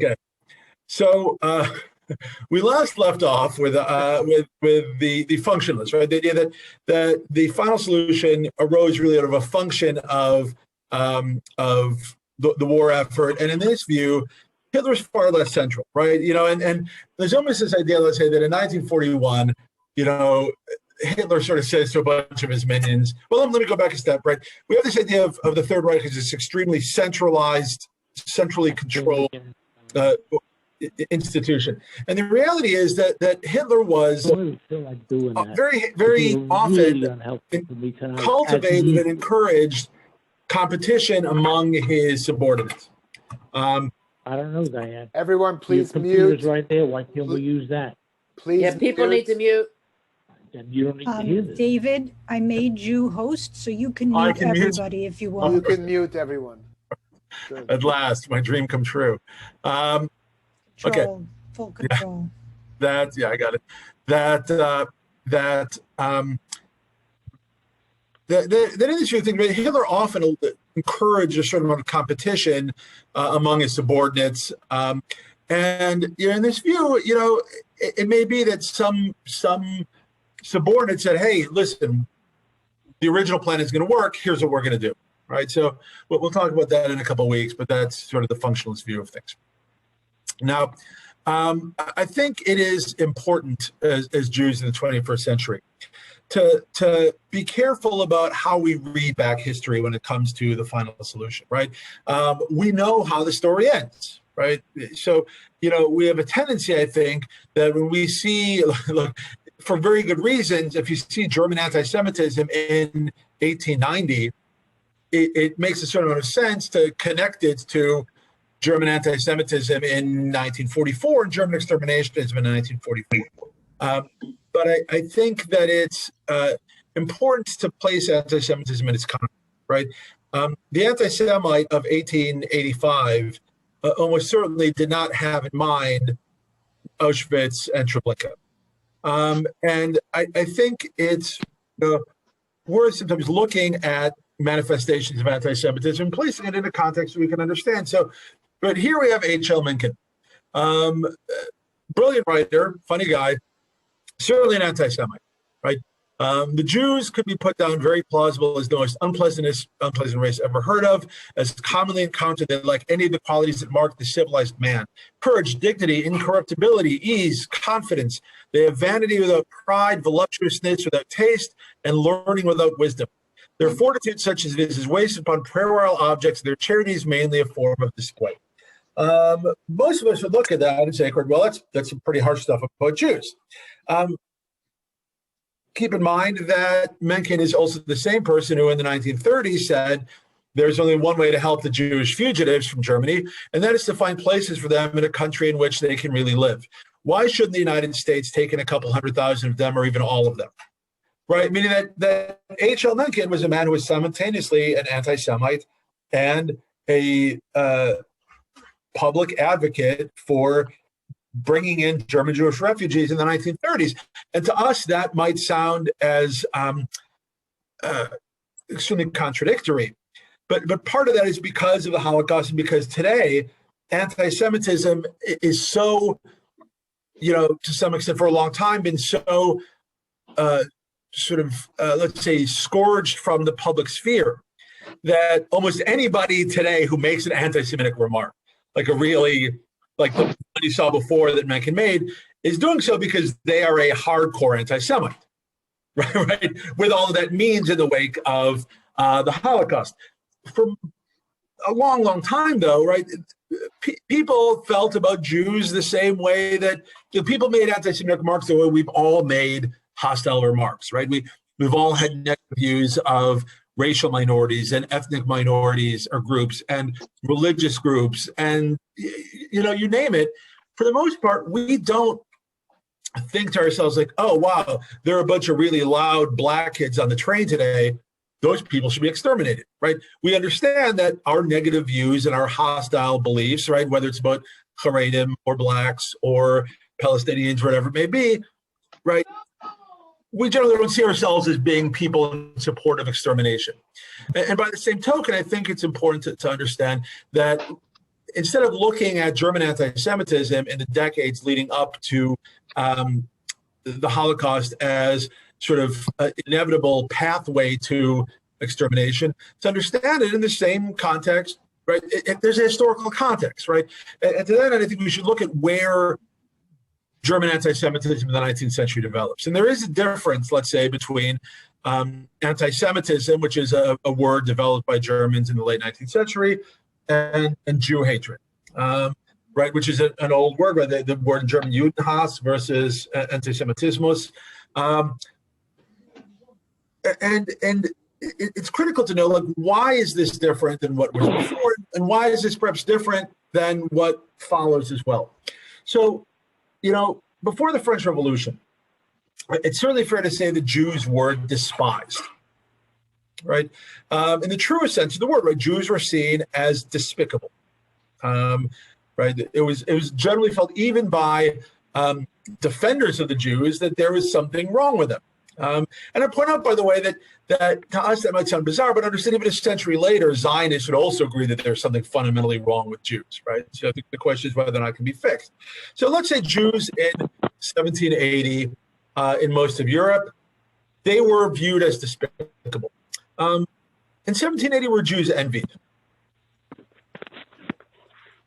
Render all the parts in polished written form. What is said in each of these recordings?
Okay, so we last left off with the functionalists, right? The idea that the final solution arose really out of a function of the war effort, and in this view, Hitler's far less central, right? And there's almost this idea, let's say, that in 1941, Hitler sort of says to a bunch of his minions, well, let me go back a step, right? We have this idea of the Third Reich as this extremely centralized, centrally controlled institution. And the reality is that Hitler was very, very often cultivated and encouraged competition among his subordinates. I don't know, Diane. Everyone, please Your mute. computer's right there. Why can't we use that? Please. Yeah, people need to mute. And you don't need to hear this. David, I made you host, so you can I mute can mute? everybody if you want. You can mute everyone. Good. At last, my dream come true. Control, okay. full control. I got it. The industry thing, Hitler often encouraged a certain amount of competition among his subordinates. And in this view, it may be that some subordinates said, hey, listen, the original plan is going to work. Here's what we're going to do. Right. So we'll talk about that in a couple of weeks, but that's sort of the functionalist view of things. Now, I think it is important as Jews in the 21st century to be careful about how we read back history when it comes to the final solution, right? We know how the story ends, right? So, we have a tendency, I think, that when we see, look, for very good reasons, if you see German anti-Semitism in 1890, it makes a certain amount of sense to connect it to German anti-Semitism in 1944 and German exterminationism in 1944. But I think that it's important to place anti-Semitism in its context, right? The anti-Semite of 1885 almost certainly did not have in mind Auschwitz and Treblinka. And I think it's worth sometimes looking at manifestations of anti-Semitism and placing it in a context that we can understand. But here we have H.L. Mencken, brilliant writer, funny guy, certainly an anti-Semite, right? The Jews could be put down very plausible as the most unpleasant race ever heard of, as commonly encountered. They lack any of the qualities that mark the civilized man: courage, dignity, incorruptibility, ease, confidence. They have vanity without pride, voluptuousness without taste, and learning without wisdom. Their fortitude, such as this, is wasted upon puerile objects. Their charity is mainly a form of display. Most of us would look at that and say, well, that's some pretty harsh stuff about Jews. Keep in mind that Mencken is also the same person who in the 1930s said there's only one way to help the Jewish fugitives from Germany, and that is to find places for them in a country in which they can really live. Why shouldn't the United States take in a couple 100,000 of them or even all of them? Right, meaning that H.L. Mencken was a man who was simultaneously an anti-Semite and a public advocate for bringing in German Jewish refugees in the 1930s. And to us, that might sound as extremely contradictory. But part of that is because of the Holocaust and because today, anti-Semitism is so, to some extent for a long time, been so let's say, scourged from the public sphere, that almost anybody today who makes an anti-Semitic remark, like the one you saw before that Mencken made, is doing so because they are a hardcore anti-Semite, right? With all of that means in the wake of the Holocaust. For a long, long time, though, right, people felt about Jews the same way that people made anti-Semitic remarks the way we've all made hostile remarks, right? We've all had negative views of racial minorities and ethnic minorities or groups and religious groups and, you name it. For the most part, we don't think to ourselves like, oh, wow, there are a bunch of really loud black kids on the train today. Those people should be exterminated, right? We understand that our negative views and our hostile beliefs, right, whether it's about Haredim or blacks or Palestinians, whatever it may be, right, we generally don't see ourselves as being people in support of extermination. And by the same token, I think it's important to understand that instead of looking at German anti-Semitism in the decades leading up to the Holocaust as sort of an inevitable pathway to extermination, to understand it in the same context, right? There's a historical context, right? And to that end, I think we should look at where German anti-Semitism in the 19th century develops. And there is a difference, let's say, between anti-Semitism, which is a word developed by Germans in the late 19th century, and Jew-hatred, right, which is an old word, right? The word in German Judenhass versus Antisemitismus. And it's critical to know, like, why is this different than what was before, and why is this perhaps different than what follows as well? So, before the French Revolution, it's certainly fair to say the Jews were despised, right? In the truest sense of the word, right? Jews were seen as despicable, right? It was generally felt, even by defenders of the Jews, that there was something wrong with them. And I point out, by the way, that to us that might sound bizarre, but understand even a century later, Zionists would also agree that there's something fundamentally wrong with Jews, right? So the question is whether or not it can be fixed. So let's say Jews in 1780 in most of Europe, they were viewed as despicable. In 1780, were Jews envied?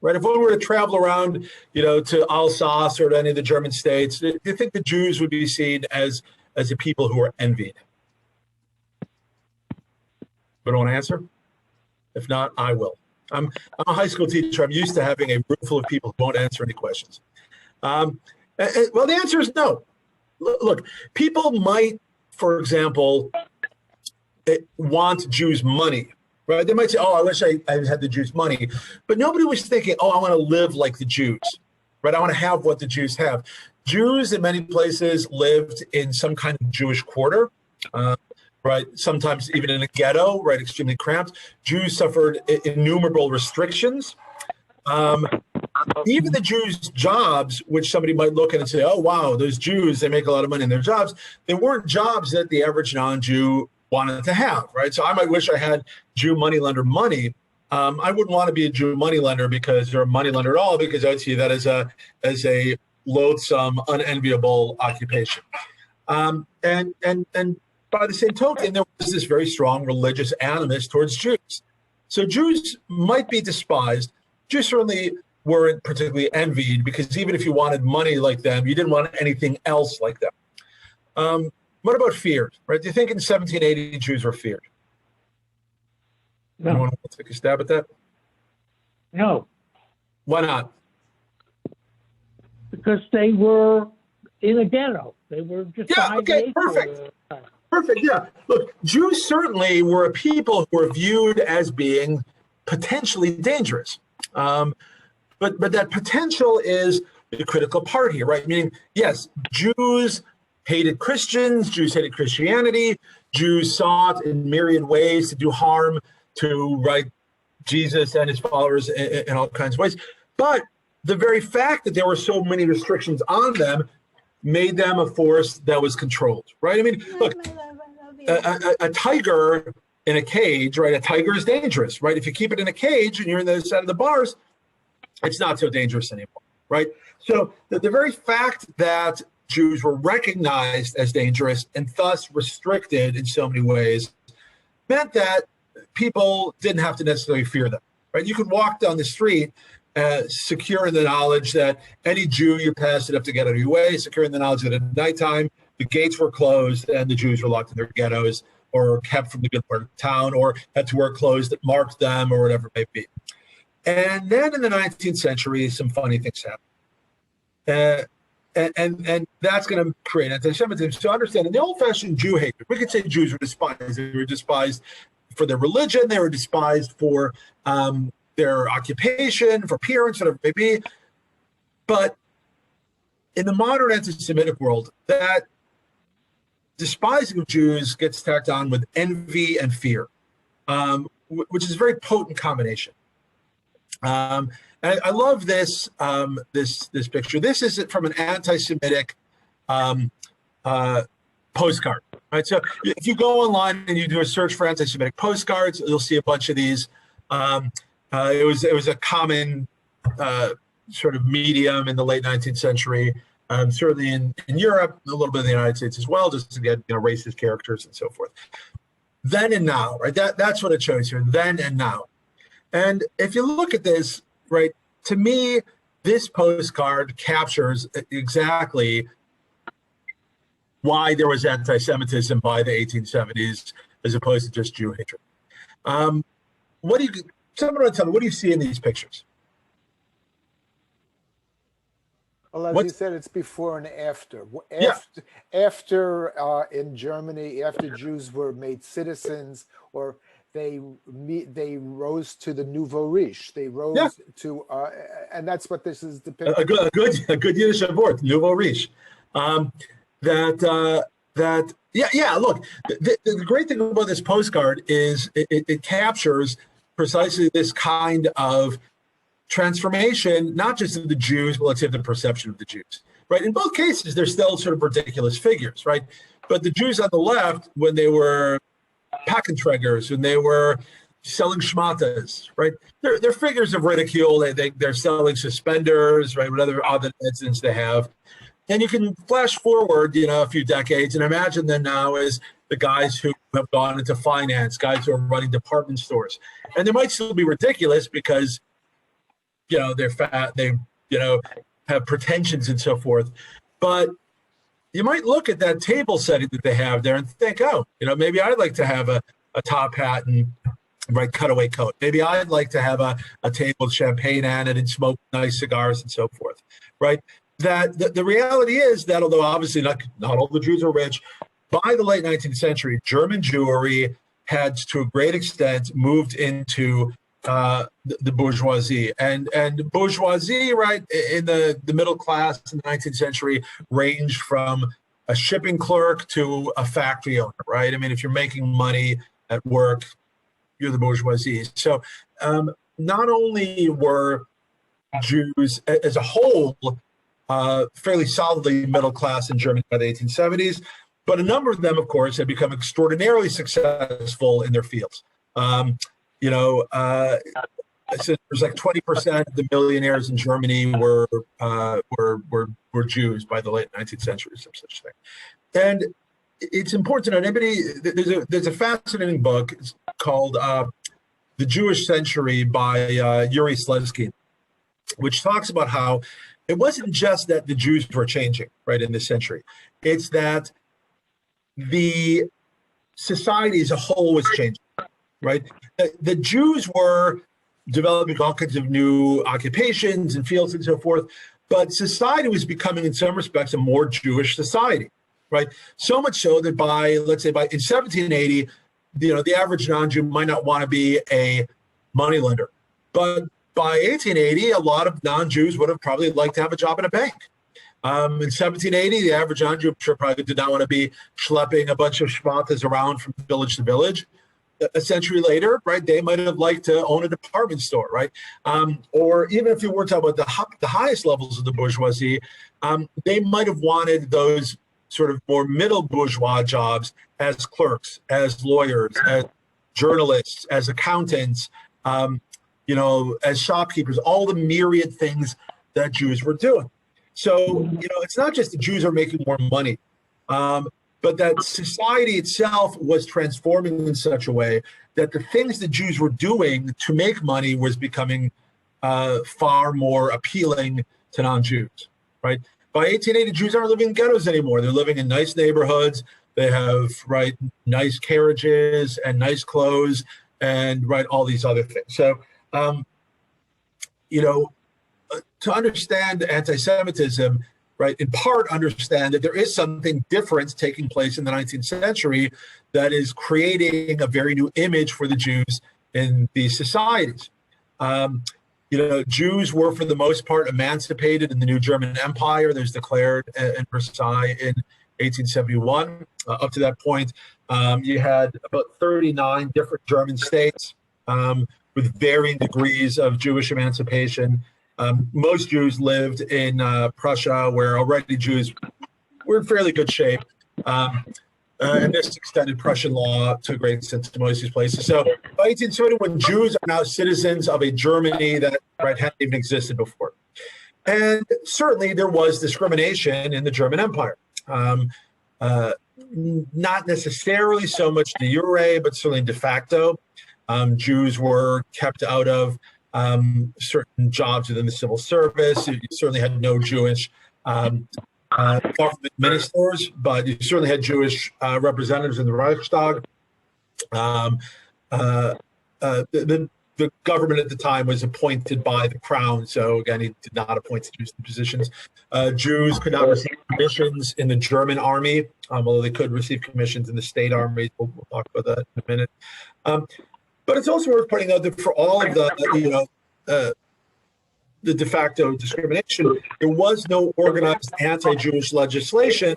Right. If one were to travel around, to Alsace or to any of the German states, do you think the Jews would be seen as a people who are envied? But want to answer? If not, I will. I'm a high school teacher. I'm used to having a room full of people who won't answer any questions. Well, the answer is no. Look, people might, for example, want Jews' money. Right? They might say, "Oh, I wish I had the Jews' money," but nobody was thinking, "Oh, I want to live like the Jews." Right? I want to have what the Jews have. Jews in many places lived in some kind of Jewish quarter, right? Sometimes even in a ghetto, right? Extremely cramped. Jews suffered innumerable restrictions. Even the Jews' jobs, which somebody might look at and say, "Oh, wow, those Jews, they make a lot of money in their jobs." They weren't jobs that the average non-Jew wanted to have, right? So I might wish I had Jew moneylender money. I wouldn't want to be a Jew moneylender because, or a moneylender at all, because I'd see that as a loathsome, unenviable occupation. And by the same token, there was this very strong religious animus towards Jews. So Jews might be despised. Jews certainly weren't particularly envied, because even if you wanted money like them, you didn't want anything else like them. What about feared? Right? Do you think in 1780 Jews were feared? No. Anyone want to take a stab at that? No, Why not? because they were in a ghetto. They were just Yeah, okay, perfect. Perfect, yeah. Look, Jews certainly were a people who were viewed as being potentially dangerous. But that potential is the critical part here, right? Meaning, yes, Jews hated Christians, Jews hated Christianity, Jews sought in myriad ways to do harm to, right, Jesus and his followers in all kinds of ways. But the very fact that there were so many restrictions on them made them a force that was controlled, right? I mean, look, a tiger in a cage, right? A tiger is dangerous, right? If you keep it in a cage and you're in the side of the bars, it's not so dangerous anymore, right? So the very fact that Jews were recognized as dangerous and thus restricted in so many ways meant that people didn't have to necessarily fear them, right? You could walk down the street secure in the knowledge that any Jew you passed would have to get out of your way, secure in the knowledge that at nighttime the gates were closed and the Jews were locked in their ghettos or kept from the good part of town or had to wear clothes that marked them or whatever it may be. And then in the 19th century, some funny things happened. And that's going to create anti-Semitism. So understand, in the old-fashioned Jew hatred, we could say Jews were despised. They were despised for their religion. They were despised for their occupation, for appearance, whatever it may be. But in the modern anti-Semitic world, that despising of Jews gets tacked on with envy and fear, which is a very potent combination. And I love this this picture. This is from an anti-Semitic postcard. Right. So if you go online and you do a search for anti-Semitic postcards, you'll see a bunch of these. It was a common sort of medium in the late 19th century. Certainly in Europe, a little bit in the United States as well, just to get racist characters and so forth. Then and now, right? That's what it shows here. Then and now. And if you look at this, right, to me, this postcard captures exactly why there was anti-Semitism by the 1870s, as opposed to just Jew hatred. Someone want to tell me, what do you see in these pictures? Well, as you said, it's before and after. Yeah. After in Germany, after Jews were made citizens, or they rose to the nouveau riche. They rose to, and that's what this is depicting. A good Yiddish word, nouveau riche. Look, the great thing about this postcard is it captures precisely this kind of transformation, not just of the Jews, but let's say the perception of the Jews, right? In both cases, they're still sort of ridiculous figures, right? But the Jews on the left, when they were Packenträgers, when they were selling schmatas, right? They're figures of ridicule. They're selling suspenders, right? Whatever other incidents they have. And you can flash forward, a few decades and imagine them now as the guys who have gone into finance, guys who are running department stores. And they might still be ridiculous because they're fat, they, have pretensions and so forth. But you might look at that table setting that they have there and think, maybe I'd like to have a top hat and cutaway coat. Maybe I'd like to have a table with champagne on it and smoke nice cigars and so forth, right? That the reality is that although obviously not all the Jews are rich, by the late 19th century, German Jewry had to a great extent moved into the bourgeoisie, and bourgeoisie, right, in the middle class in the 19th century ranged from a shipping clerk to a factory owner, right? I mean, if you're making money at work, you're the bourgeoisie. So not only were Jews as a whole fairly solidly middle class in Germany by the 1870s, but a number of them, of course, had become extraordinarily successful in their fields. So there's like 20% of the millionaires in Germany were Jews by the late 19th century, some such thing. And it's important to know, there's a fascinating book called The Jewish Century by Yuri Slezkine, which talks about how it wasn't just that the Jews were changing, right, in this century. It's that the society as a whole was changing. Right, the Jews were developing all kinds of new occupations and fields and so forth, but society was becoming, in some respects, a more Jewish society, right? So much so that in 1780, the average non-Jew might not want to be a moneylender, but by 1880, a lot of non-Jews would have probably liked to have a job in a bank. In 1780, the average non-Jew, I'm sure, probably did not want to be schlepping a bunch of schmatas around from village to village. A century later, right, they might have liked to own a department store, right? Or even if you were talking about the highest levels of the bourgeoisie, they might have wanted those sort of more middle bourgeois jobs as clerks, as lawyers, as journalists, as accountants, as shopkeepers, all the myriad things that Jews were doing. So, it's not just the Jews are making more money, but that society itself was transforming in such a way that the things the Jews were doing to make money was becoming far more appealing to non-Jews, right? By 1880, Jews aren't living in ghettos anymore. They're living in nice neighborhoods. They have, right, nice carriages and nice clothes and, right, all these other things. So, to understand anti-Semitism, right, in part understand that there is something different taking place in the 19th century that is creating a very new image for the Jews in these societies. Jews were, for the most part, emancipated in the new German Empire that was declared in Versailles in 1871. Up to that point, you had about 39 different German states with varying degrees of Jewish emancipation. Most Jews lived in Prussia, where already Jews were in fairly good shape. And this extended Prussian law to a great extent to most of these places. So by 1871, Jews are now citizens of a Germany that hadn't even existed before. And certainly there was discrimination in the German Empire. Not necessarily so much de jure, but certainly de facto. Jews were kept out of certain jobs within the civil service. You certainly had no Jewish government ministers, but you certainly had Jewish representatives in the Reichstag. The government at the time was appointed by the crown, so again, he did not appoint Jews to positions. Jews could not receive commissions in the German army, although they could receive commissions in the state armies. We'll talk about that in a minute. But it's also worth pointing out that for all of the de facto discrimination, there was no organized anti-Jewish legislation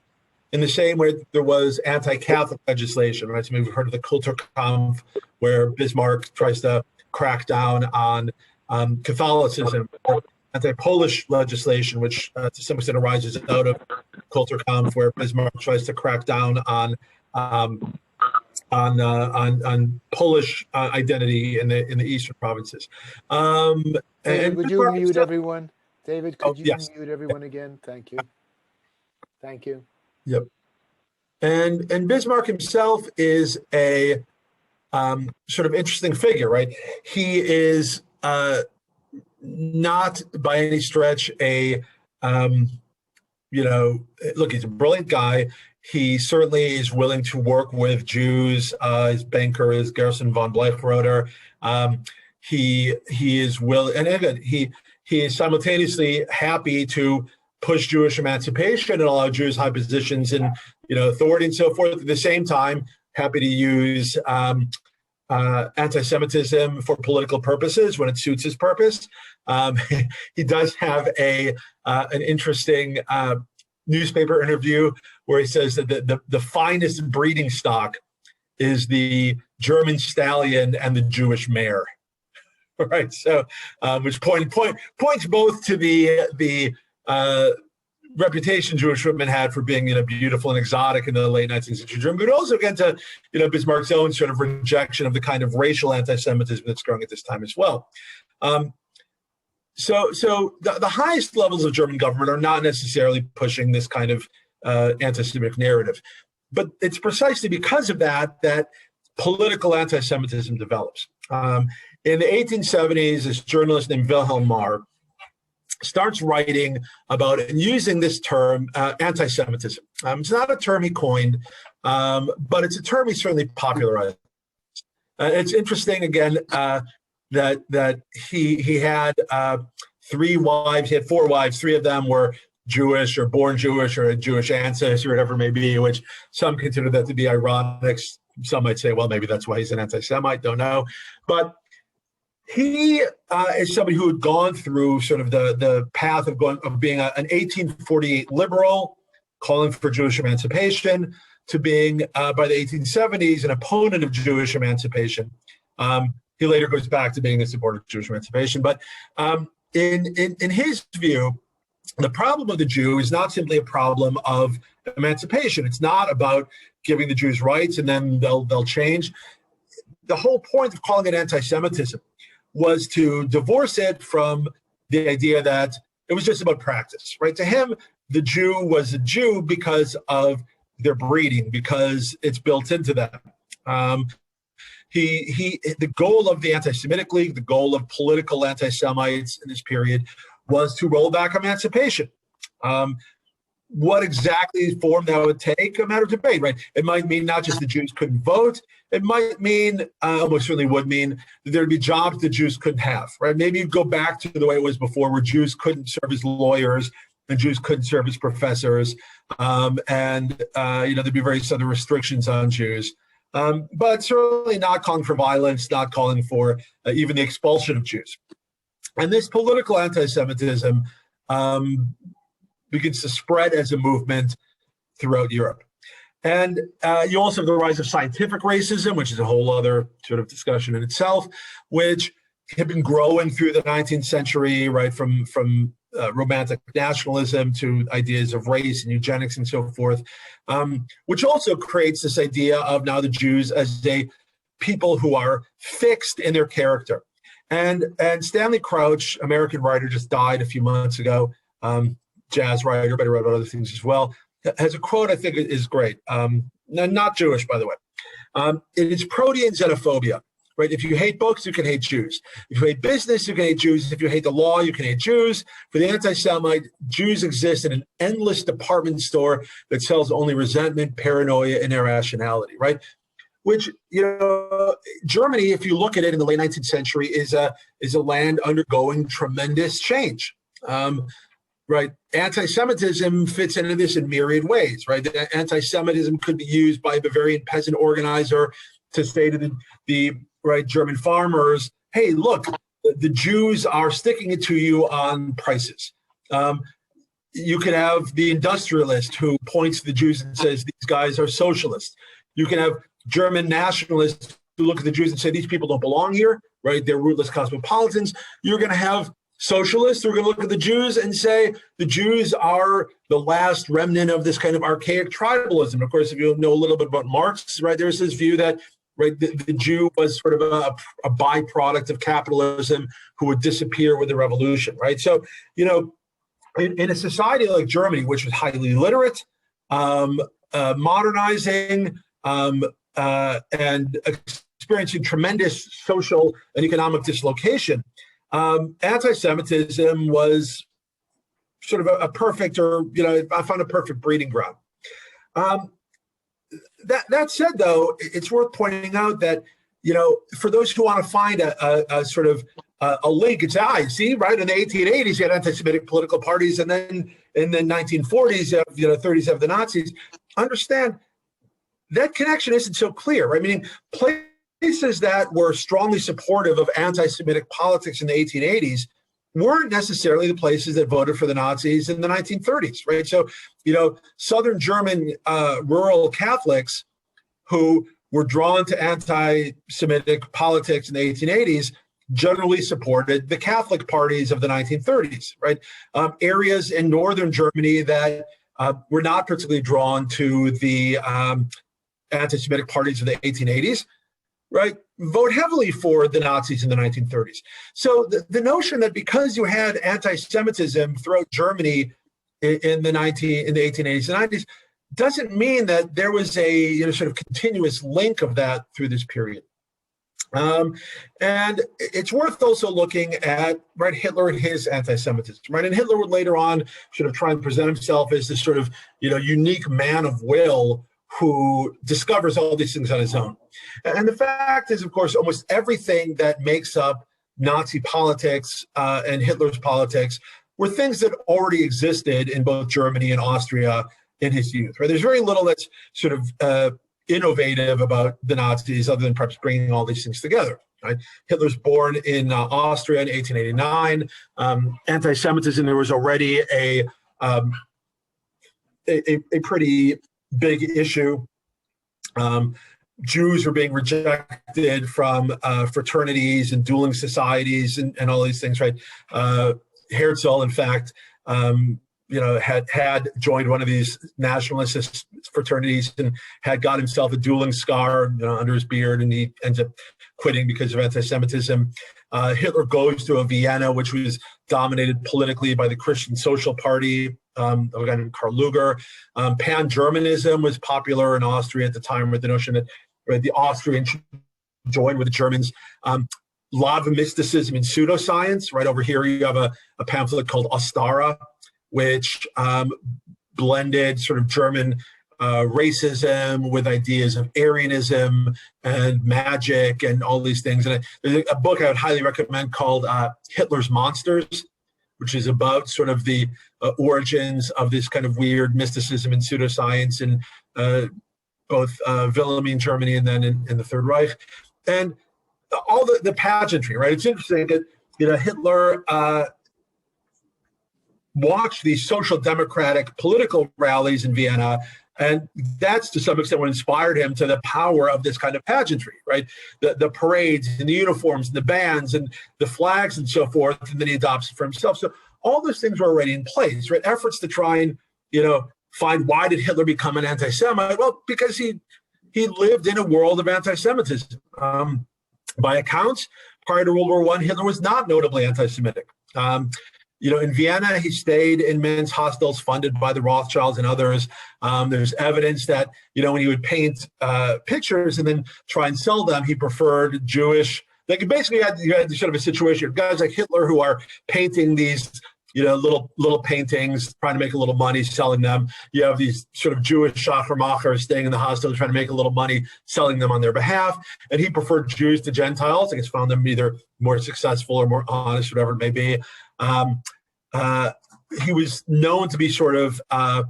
in the same way that there was anti-Catholic legislation, right? So maybe we've heard of the Kulturkampf, where Bismarck tries to crack down on Catholicism, or anti-Polish legislation, which to some extent arises out of Kulturkampf, where Bismarck tries to crack down on Polish identity in the eastern provinces. David, would you mute everyone? David, could you yes. mute everyone again? Thank you. Thank you. Yep. And Bismarck himself is a sort of interesting figure, right? He is not by any stretch a, look, he's a brilliant guy. He certainly is willing to work with Jews. His banker is Gerson von Bleichroeder. He is willing, and again, he is simultaneously happy to push Jewish emancipation and allow Jews high positions in authority and so forth. At the same time, happy to use anti-Semitism for political purposes when it suits his purpose. He does have an interesting newspaper interview where he says that the finest breeding stock is the German stallion and the Jewish mare. Right, so which points both to the reputation Jewish women had for being beautiful and exotic in the late 19th century Germany, but also again to Bismarck's own sort of rejection of the kind of racial anti-Semitism that's growing at this time as well. So the highest levels of German government are not necessarily pushing this kind of anti-Semitic narrative, but it's precisely because of that political anti-Semitism develops. In the 1870s, this journalist named Wilhelm Marr starts writing about and using this term, anti-Semitism. It's not a term he coined, but it's a term he certainly popularized. It's interesting, again, that he had 3 wives. He had 4 wives. 3 of them were Jewish or born Jewish or a Jewish ancestor, whatever it may be, which some consider that to be ironic. Some might say, well, maybe that's why he's an anti-Semite, don't know. But he is somebody who had gone through sort of the path of being an 1848 liberal, calling for Jewish emancipation, to being, by the 1870s, an opponent of Jewish emancipation. He later goes back to being a supporter of Jewish emancipation. But in his view, the problem of the Jew is not simply a problem of emancipation. It's not about giving the Jews rights and then they'll change. The whole point of calling it anti-Semitism was to divorce it from the idea that it was just about practice, right? To him, the Jew was a Jew because of their breeding, because it's built into them. The goal of the Anti-Semitic League, the goal of political anti-Semites in this period, was to roll back emancipation. What exactly form that would take, a matter of debate, right? It might mean not just the Jews couldn't vote. It might mean, almost certainly would mean, that there'd be jobs that Jews couldn't have, right? Maybe you'd go back to the way it was before, where Jews couldn't serve as lawyers and Jews couldn't serve as professors, and there'd be various other restrictions on Jews. But certainly not calling for violence, not calling for even the expulsion of Jews. And this political anti-Semitism begins to spread as a movement throughout Europe. And you also have the rise of scientific racism, which is a whole other sort of discussion in itself, which had been growing through the 19th century, right, from romantic nationalism to ideas of race and eugenics and so forth, which also creates this idea of now the Jews as a people who are fixed in their character. And Stanley Crouch, American writer, just died a few months ago, jazz writer, but he wrote other things as well, has a quote I think is great. Not Jewish, by the way. It is protean xenophobia, right? If you hate books, you can hate Jews. If you hate business, you can hate Jews. If you hate the law, you can hate Jews. For the anti-Semite, Jews exist in an endless department store that sells only resentment, paranoia, and irrationality, right? Which, Germany, if you look at it in the late 19th century, is a land undergoing tremendous change. Right, anti-Semitism fits into this in myriad ways. Right, anti-Semitism could be used by a Bavarian peasant organizer to say to the German farmers, "Hey, look, the Jews are sticking it to you on prices." You can have the industrialist who points to the Jews and says these guys are socialists. You can have German nationalists who look at the Jews and say these people don't belong here. Right, they're rootless cosmopolitans. You're going to have socialists who are going to look at the Jews and say the Jews are the last remnant of this kind of archaic tribalism. Of course, if you know a little bit about Marx, right, there's this view that the Jew was sort of a byproduct of capitalism who would disappear with the revolution, right? So, in a society like Germany, which was highly literate, modernizing, and experiencing tremendous social and economic dislocation, anti-Semitism was sort of a perfect, I found a perfect breeding ground. That said, though, it's worth pointing out that, for those who want to find a sort of a link, it's, you see, right, in the 1880s, you had anti-Semitic political parties, and then in the 1940s, 30s of the Nazis. Understand that connection isn't so clear, right? Meaning, places that were strongly supportive of anti-Semitic politics in the 1880s weren't necessarily the places that voted for the Nazis in the 1930s, right? So, Southern German rural Catholics who were drawn to anti-Semitic politics in the 1880s generally supported the Catholic parties of the 1930s, right? Areas in northern Germany that were not particularly drawn to the anti-Semitic parties of the 1880s, right, vote heavily for the Nazis in the 1930s. So the notion that because you had anti-Semitism throughout Germany in the 1880s and 90s doesn't mean that there was a sort of continuous link of that through this period. And it's worth also looking at Hitler and his anti-Semitism, right? And Hitler would later on sort of try and present himself as this sort of unique man of will who discovers all these things on his own. And the fact is, of course, almost everything that makes up Nazi politics and Hitler's politics were things that already existed in both Germany and Austria in his youth. Right? There's very little that's sort of innovative about the Nazis other than perhaps bringing all these things together. Right? Hitler's born in Austria in 1889. Anti-Semitism, there was already a pretty big issue. Jews were being rejected from fraternities and dueling societies and all these things, right? Herzl, in fact, had joined one of these nationalist fraternities and had got himself a dueling scar under his beard, and he ends up quitting because of anti-Semitism. Hitler goes to Vienna, which was dominated politically by the Christian Social Party, of a guy named Karl Lueger. Pan-Germanism was popular in Austria at the time, with the notion that the Austrians joined with the Germans. A lot of mysticism and pseudoscience. Right over here, you have a pamphlet called Ostara, which blended sort of German racism with ideas of Aryanism and magic and all these things. And there's a book I would highly recommend called Hitler's Monsters, which is about sort of the origins of this kind of weird mysticism and pseudoscience in both Wilhelmine Germany and then in the Third Reich. And all the pageantry, right? It's interesting that Hitler watched these social democratic political rallies in Vienna, and that's to some extent what inspired him to the power of this kind of pageantry, right? The parades and the uniforms and the bands and the flags and so forth, and then he adopts it for himself. So all those things were already in place, right? Efforts to try and, find why did Hitler become an anti-Semite? Well, because he lived in a world of anti-Semitism. By accounts, prior to World War I, Hitler was not notably anti-Semitic. In Vienna, he stayed in men's hostels funded by the Rothschilds and others. There's evidence that, when he would paint pictures and then try and sell them, he preferred Jewish. Like basically, you had sort of a situation of guys like Hitler who are painting these, little paintings, trying to make a little money selling them. You have these sort of Jewish Schachermachers staying in the hospital trying to make a little money selling them on their behalf. And he preferred Jews to Gentiles. I guess found them either more successful or more honest, whatever it may be. He was known to be sort of a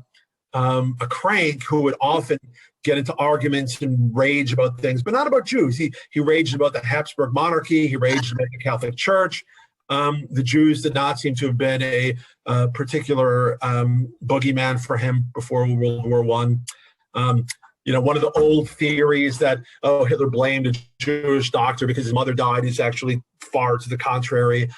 crank who would often get into arguments and rage about things, but not about Jews. He raged about the Habsburg monarchy. He raged about the Catholic Church. The Jews did not seem to have been a particular boogeyman for him before World War I. One of the old theories that, Hitler blamed a Jewish doctor because his mother died is actually far to the contrary.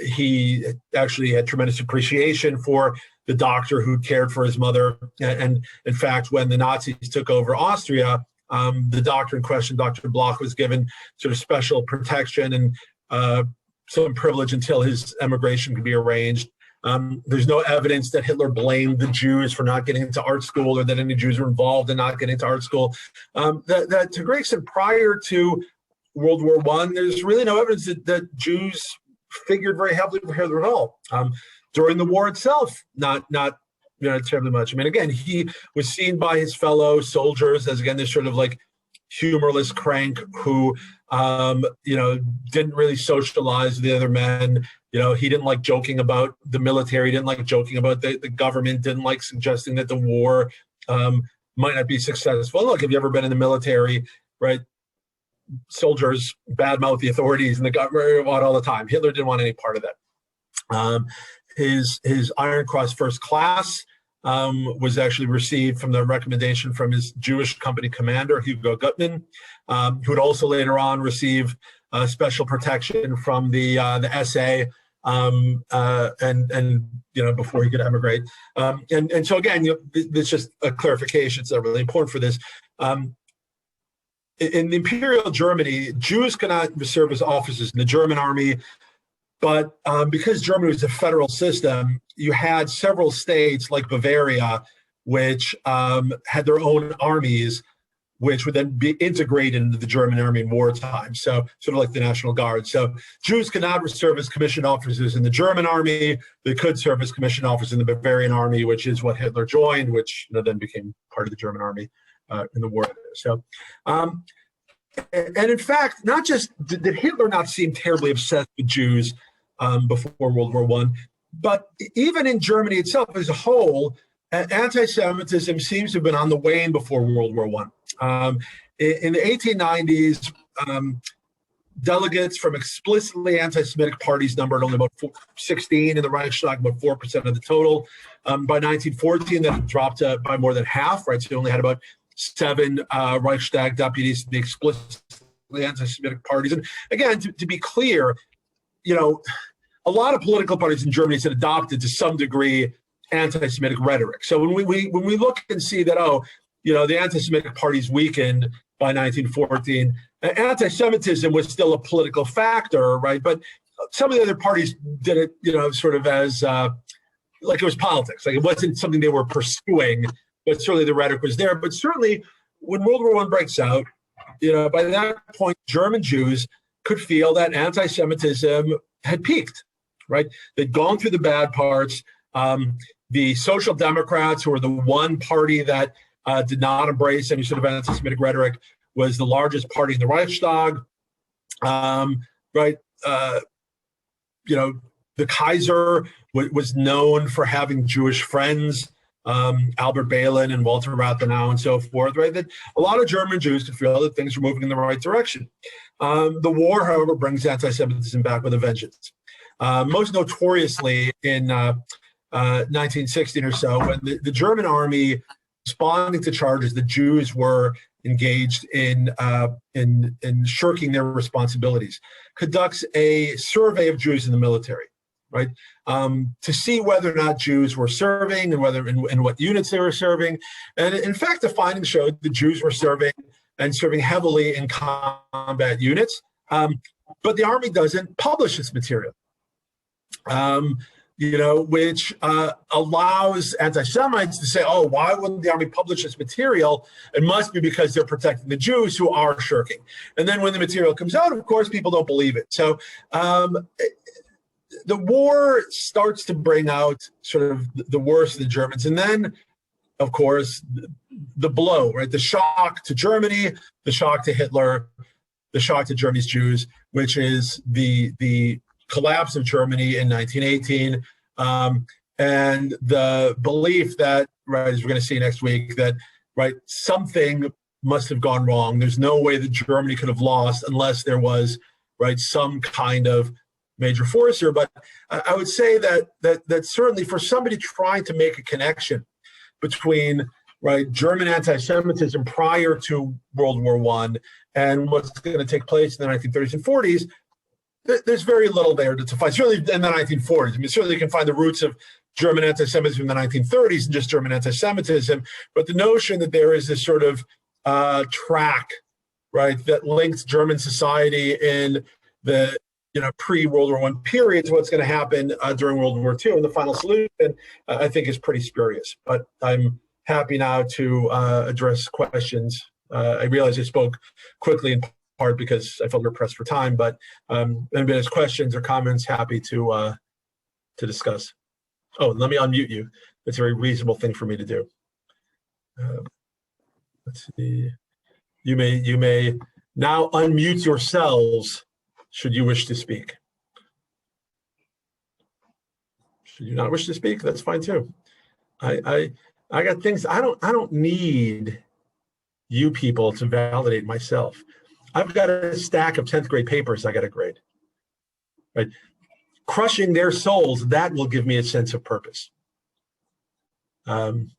He actually had tremendous appreciation for the doctor who cared for his mother. And in fact, when the Nazis took over Austria, the doctor in question, Dr. Bloch, was given sort of special protection and some privilege until his emigration could be arranged. There's no evidence that Hitler blamed the Jews for not getting into art school or that any Jews were involved in not getting into art school. That to great extent, prior to World War I, there's really no evidence that Jews figured very heavily for Hitler at all. During the war itself, not terribly much. I mean, again, he was seen by his fellow soldiers as, again, this sort of like humorless crank who, didn't really socialize with the other men. He didn't like joking about the military, didn't like joking about the government, didn't like suggesting that the war might not be successful. Look, have you ever been in the military, right? Soldiers badmouth the authorities and the government all the time. Hitler didn't want any part of that. His Iron Cross First Class was actually received from the recommendation from his Jewish company commander, Hugo Gutmann, who would also later on receive special protection from the SA, before he could emigrate. And so again, it's just a clarification. It's not really important for this. In Imperial Germany, Jews could not serve as officers in the German army. But because Germany was a federal system, you had several states like Bavaria, which had their own armies, which would then be integrated into the German army in wartime. So sort of like the National Guard. So Jews could not serve as commissioned officers in the German army. They could serve as commissioned officers in the Bavarian army, which is what Hitler joined, which then became part of the German army in the war. So, and in fact, not just did Hitler not seem terribly obsessed with Jews before World War I, but even in Germany itself as a whole, anti-Semitism seems to have been on the wane before World War I. In the 1890s, delegates from explicitly anti-Semitic parties numbered only about 16 in the Reichstag, about 4% of the total. By 1914, that dropped by more than half, right? So you only had about 7 Reichstag deputies to be explicitly anti-Semitic parties. And again, to be clear, a lot of political parties in Germany had adopted to some degree anti-Semitic rhetoric. So when we look and see that, the anti-Semitic parties weakened by 1914, anti-Semitism was still a political factor, right? But some of the other parties did it, sort of as like it was politics. Like it wasn't something they were pursuing, but certainly the rhetoric was there. But certainly when World War I breaks out, by that point, German Jews could feel that anti-Semitism had peaked, right? They'd gone through the bad parts. The Social Democrats, who were the one party that did not embrace any sort of anti-Semitic rhetoric, was the largest party in the Reichstag, right? The Kaiser was known for having Jewish friends, Albert Balin and Walter Rathenau and so forth, right? That a lot of German Jews could feel that things were moving in the right direction. The war, however, brings anti-Semitism back with a vengeance. Most notoriously in 1916 or so, when the German army, responding to charges that Jews were engaged in shirking their responsibilities, conducts a survey of Jews in the military. right? To see whether or not Jews were serving and whether in what units they were serving. And in fact, the findings showed the Jews were serving heavily in combat units. But the army doesn't publish this material, which allows anti-Semites to say, oh, why wouldn't the army publish this material? It must be because they're protecting the Jews who are shirking. And then when the material comes out, of course, people don't believe it. So the war starts to bring out sort of the worst of the Germans. And then, of course, the blow, right? The shock to Germany, the shock to Hitler, the shock to Germany's Jews, which is the collapse of Germany in 1918, and the belief that, right, as we're going to see next week, that, right, something must have gone wrong. There's no way that Germany could have lost unless there was, right, some kind of major force here. But I would say that certainly for somebody trying to make a connection between, right, German anti-Semitism prior to World War I and what's going to take place in the 1930s and 40s, there's very little there to find. Certainly in the 1940s. I mean, certainly you can find the roots of German anti-Semitism in the 1930s and just German anti-Semitism. But the notion that there is this sort of track, right, that links German society in the pre-World War I period to what's going to happen during World War II, and the final solution, I think, is pretty spurious. But I'm happy now to address questions. I realize I spoke quickly in part because I felt we were pressed for time, but anybody has questions or comments, happy to discuss. Oh, let me unmute you. That's a very reasonable thing for me to do. Let's see. You may now unmute yourselves should you wish to speak. Should you not wish to speak, that's fine too. I got things. I don't need you people to validate myself. I've got a stack of 10th grade papers I got to grade. Right? Crushing their souls, that will give me a sense of purpose. Anybody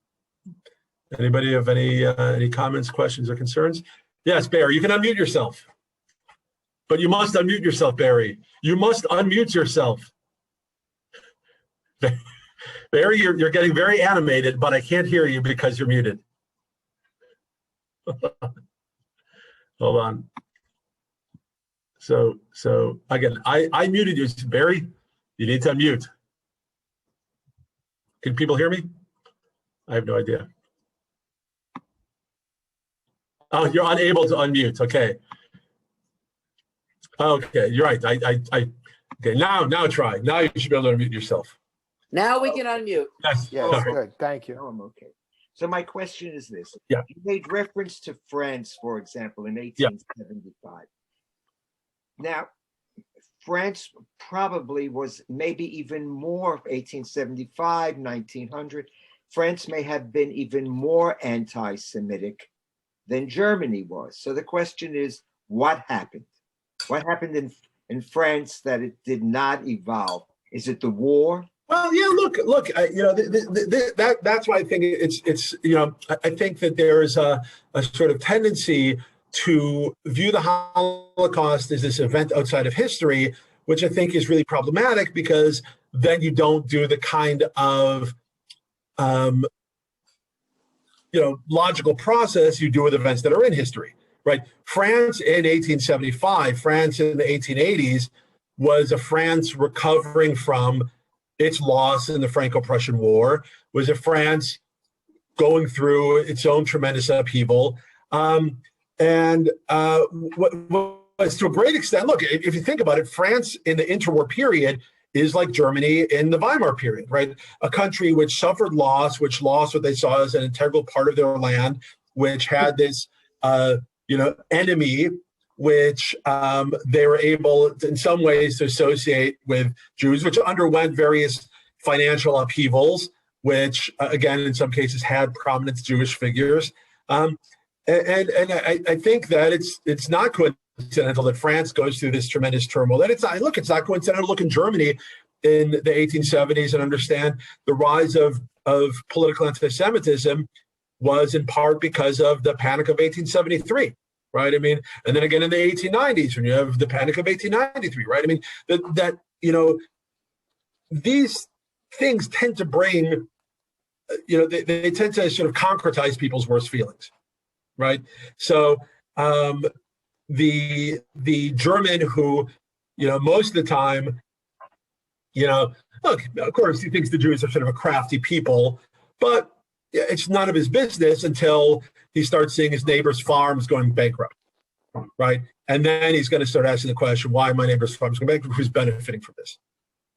have any comments, questions, or concerns? Yes, Barry, you can unmute yourself. But you must unmute yourself, Barry. You must unmute yourself. Barry, you're getting very animated, but I can't hear you because you're muted. Hold on. So again, I muted you, Barry. You need to unmute. Can people hear me? I have no idea. Oh, you're unable to unmute. Okay. Okay, you're right. Okay, now try. Now you should be able to unmute yourself. Now we can unmute. Yes, good. Thank you. Now I'm okay. So my question is this. Yeah. You made reference to France, for example, in 1875. Now, France probably was maybe even more 1875, 1900. France may have been even more anti-Semitic than Germany was. So the question is, what happened? What happened in France that it did not evolve? Is it the war? Well, yeah. Look. That's why I think it's. I think that there is a sort of tendency to view the Holocaust as this event outside of history, which I think is really problematic because then you don't do the kind of logical process you do with events that are in history. Right. France in 1875, France in the 1880s was a France recovering from its loss in the Franco-Prussian War, was a France going through its own tremendous upheaval. And what was to a great extent, look, if you think about it, France in the interwar period is like Germany in the Weimar period, right? A country which suffered loss, which lost what they saw as an integral part of their land, which had this enemy, which they were able to, in some ways, to associate with Jews, which underwent various financial upheavals, which again, in some cases, had prominent Jewish figures. And I think that it's not coincidental that France goes through this tremendous turmoil. And it's not coincidental to look in Germany in the 1870s and understand the rise of political anti-Semitism was in part because of the Panic of 1873. Right. I mean, and then again in the 1890s when you have the Panic of 1893. Right. I mean, that these things tend to bring, they tend to sort of concretize people's worst feelings, right? So the German who, most of the time, look, of course, he thinks the Jews are sort of a crafty people, but it's none of his business until he starts seeing his neighbor's farms going bankrupt, right? And then he's going to start asking the question, why my neighbor's farms going bankrupt? Who's benefiting from this,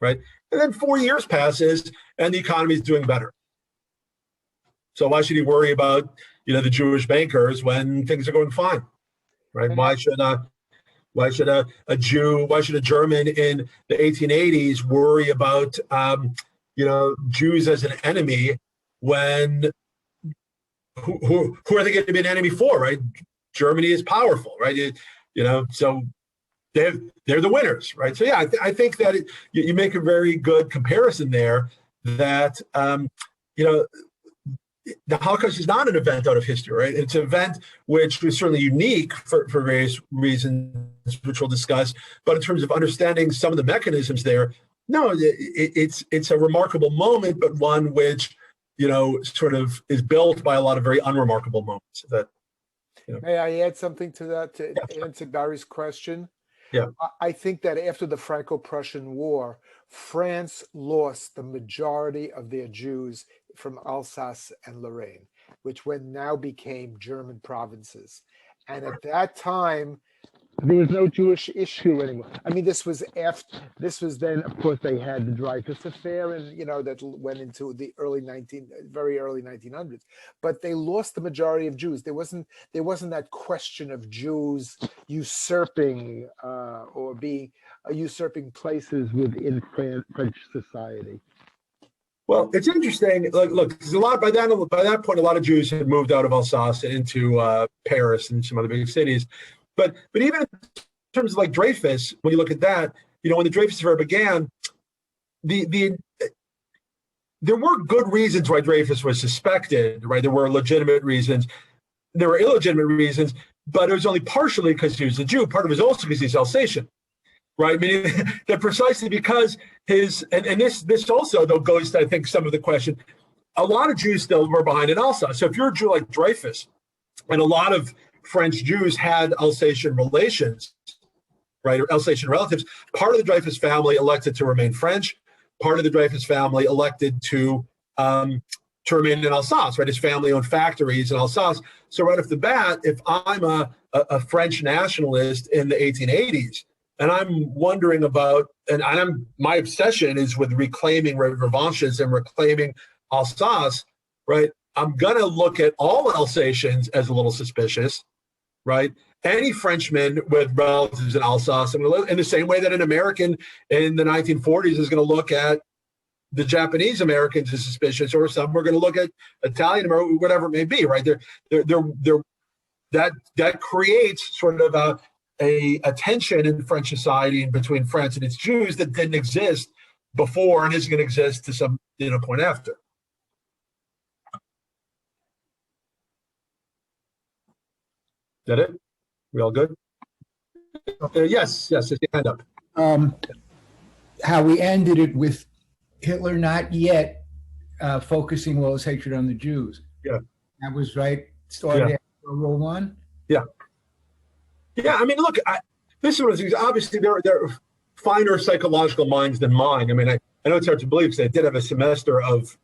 right? And then 4 years passes and the economy is doing better. So why should he worry about, the Jewish bankers when things are going fine, right? Why should a German in the 1880s worry about, Jews as an enemy when who are they going to be an enemy for, right? Germany is powerful, right? So they're the winners, right? So yeah, I think that you make a very good comparison there. That the Holocaust is not an event out of history, right? It's an event which was certainly unique for various reasons, which we'll discuss. But in terms of understanding some of the mechanisms there, no, it's a remarkable moment, but one which sort of is built by a lot of very unremarkable moments. May I add something to that to answer Barry's question? Yeah. I think that after the Franco-Prussian War, France lost the majority of their Jews from Alsace and Lorraine, which now became German provinces. And at that time, there was no Jewish issue anymore. I mean, this was then, of course, they had the Dreyfus Affair, and that went into the very early 1900s. But they lost the majority of Jews. There wasn't that question of Jews usurping or usurping places within French society. Well, it's interesting. Look, there's a lot by that point. A lot of Jews had moved out of Alsace into Paris and some other big cities. But even in terms of like Dreyfus, when you look at that, when the Dreyfus Affair began, there were good reasons why Dreyfus was suspected, right? There were legitimate reasons. There were illegitimate reasons, but it was only partially because he was a Jew. Part of it was also because he's Alsatian, right? Meaning that precisely because and this also though goes to, I think, some of the question. A lot of Jews still were behind in Alsace. So if you're a Jew like Dreyfus, and a lot of French Jews had Alsatian relations, right, or Alsatian relatives. Part of the Dreyfus family elected to remain French. Part of the Dreyfus family elected to remain in Alsace, right? His family owned factories in Alsace. So right off the bat, if I'm a French nationalist in the 1880s, and I'm wondering about, my obsession is with reclaiming revanches and reclaiming Alsace, right? I'm going to look at all Alsatians as a little suspicious, right? Any Frenchman with relatives in Alsace, in the same way that an American in the 1940s is going to look at the Japanese Americans as suspicious, or some we're going to look at Italian or whatever it may be, right? That creates sort of a tension in French society and between France and its Jews that didn't exist before and isn't going to exist to some point after. Is that it? We all good? Yes, it's your hand up. How we ended it with Hitler not yet focusing all his hatred on the Jews. Yeah. That was right. Started after World War I. Yeah. I mean, look, this is one of the things. Obviously, there are finer psychological minds than mine. I mean, I know it's hard to believe because I did have a semester of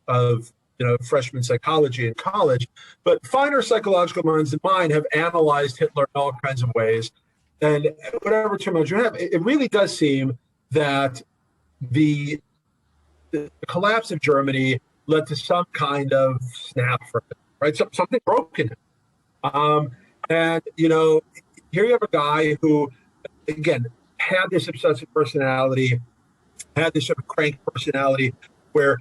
freshman psychology in college, but finer psychological minds than mine have analyzed Hitler in all kinds of ways. And whatever terminology you have, it really does seem that the collapse of Germany led to some kind of snap for him, right? Something broke in him. And here you have a guy who, again, had this obsessive personality, had this sort of crank personality where,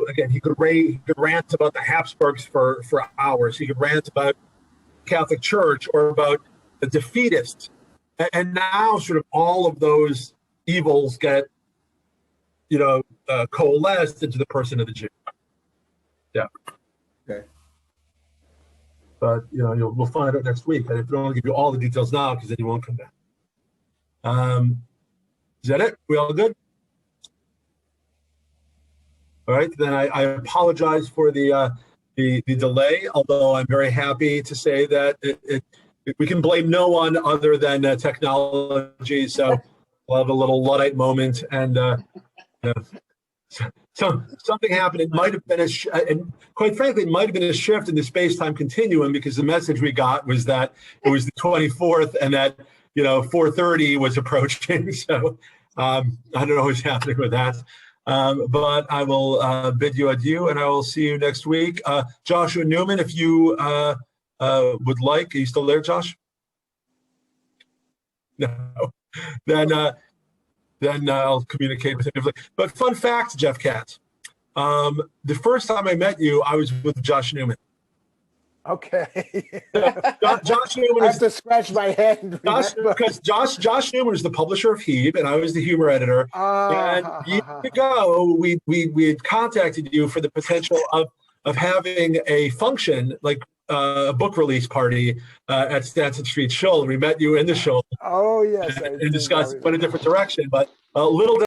again, he could rant about the Habsburgs for hours. He could rant about Catholic Church or about the defeatists. And now sort of all of those evils get, coalesced into the person of the Jew. Yeah. Okay. But, we'll find out next week. I don't want to give you all the details now because then you won't come back. Is that it? We all good? All right, then I apologize for the delay, although I'm very happy to say that we can blame no one other than technology. So we'll have a little Luddite moment, and something happened. It might have been and quite frankly, it might have been a shift in the space-time continuum, because the message we got was that it was the 24th and that 4:30 was approaching. So I don't know what's happening with that. But I will bid you adieu, and I will see you next week. Joshua Newman, if you would like, are you still there, Josh? No. Then I'll communicate with him. But fun fact, Jeff Katz, the first time I met you, I was with Josh Newman. Okay. Josh Newman I have to scratch my head. because Josh Newman was the publisher of Heave, and I was the humor editor. And years ago, we had contacted you for the potential of having a function, like a book release party at Stanton Street Shoal. We met you in the show. Oh yes, and discussed, went a different direction, but a little